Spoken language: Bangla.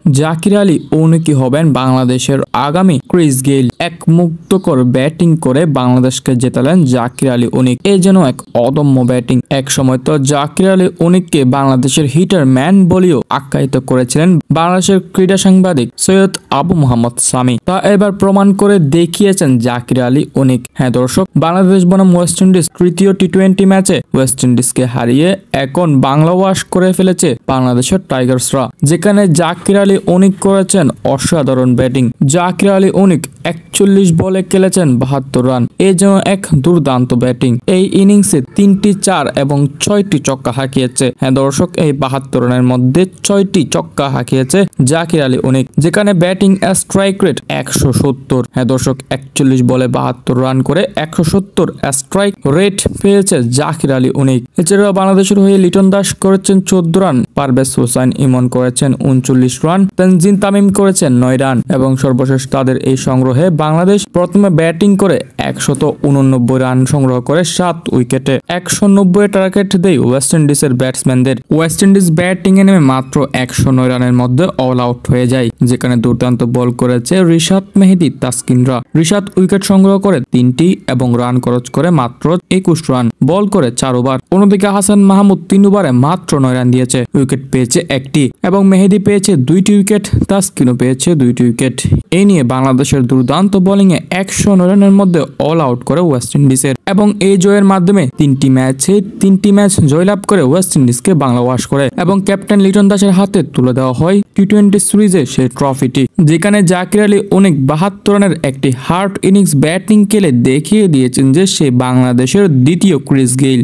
জাকির আলী উনি হবেন বাংলাদেশের আগামী ক্রিস গেইল। এক মুগ্ধকর ব্যাটিং করে বাংলাদেশকে জেতালেন জাকির আলী অনিক। এ যেন এক অদম্য ব্যাটিং। এক সময় তো জাকির আলী অনিককে বাংলাদেশের হিটার ম্যান বলেও আখ্যায়িত করেছিলেন বাংলাদেশের ক্রীড়া সাংবাদিক সৈয়দ আবু মোহাম্মদ সামি। তা এবার প্রমাণ করে দেখিয়েছেন জাকির আলী অনিক। হ্যাঁ দর্শক, বাংলাদেশ বনাম ওয়েস্ট ইন্ডিজ তৃতীয় টি-20 ম্যাচে ওয়েস্ট ইন্ডিজকে হারিয়ে এখন বাংলা ওয়াশ করে ফেলেছে বাংলাদেশের টাইগার্সরা, যেখানে জাকির আলী অনিক করেছেন অসাধারণ ব্যাটিং। জাকির আলী অনিক 41 বলে খেলেছেন 72 রান। এ যেন এক দুর্দান্ত ব্যাটিং। এই ইনিংসে 3টি 4 এবং 6টি ছক্কা হাঁকিয়েছে। হ্যাঁ দর্শক, এই 72 রানের মধ্যে 6টি ছক্কা হাঁকিয়েছে জাকির আলী অনিক, যেখানে ব্যাটিং স্ট্রাইক রেট 170। হ্যাঁ দর্শক, 41 বলে 72 রান করে 170 স্ট্রাইক রেট পেয়েছে জাকির আলী অনিক। এছাড়াও বাংলাদেশের হয়ে লিটন দাস করেছেন 14 রান, পারভেজ হোসেন ইমন করেছেন 39 রান, তানজিম তামিম করেছেন 9 রান এবং সর্বশেষ তাদের এই সংগ্রহে বাংলাদেশ প্রথমে ব্যাটিং করে 189 রান সংগ্রহ করে 7 উইকেটে। 190 টার্গেট দেয় ওয়েস্ট ইন্ডিজের ব্যাটসম্যানদের। ওয়েস্ট ইন্ডিজ ব্যাটিং এ নেমে মাত্র 109 রানের মধ্যে অল আউট হয়ে যায়, যেখানে দুর্দান্ত বল করেছে রিশাদ মেহেদী তাসকিনরা। রিশাদ উইকেট সংগ্রহ করে 3টি এবং রান খরচ করে মাত্র 21 রান, বল করে 4 ওভার। অন্যদিকে হাসান মাহমুদ 3 ওভারে মাত্র 9 রান দিয়েছে, উইকেট পেয়েছে 1টি এবং মেহেদী পেয়েছে 2টি উইকেট, তাসকিনও পেয়েছে 2টি উইকেট। এই নিয়ে বাংলাদেশের দুর্দান্ত বোলিং এ 109 রানের মধ্যে অল আউট করে ওয়েস্ট ইন্ডিজের এবং এই জয়ের মাধ্যমে 3টি ম্যাচ জয়লাভ করে ওয়েস্ট ইন্ডিজকে বাংলা ওয়াশ করে এবং ক্যাপ্টেন লিটন দাসের হাতে তুলে দেওয়া হয় টি-20 সিরিজে সেই ট্রফিটি, যেখানে জাকির আলী অনেক 72 রানের একটি হার্ড ইনিংস ব্যাটিং খেলে দেখিয়ে দিয়েছেন যে সে বাংলাদেশের দ্বিতীয় ক্রিস গেইল।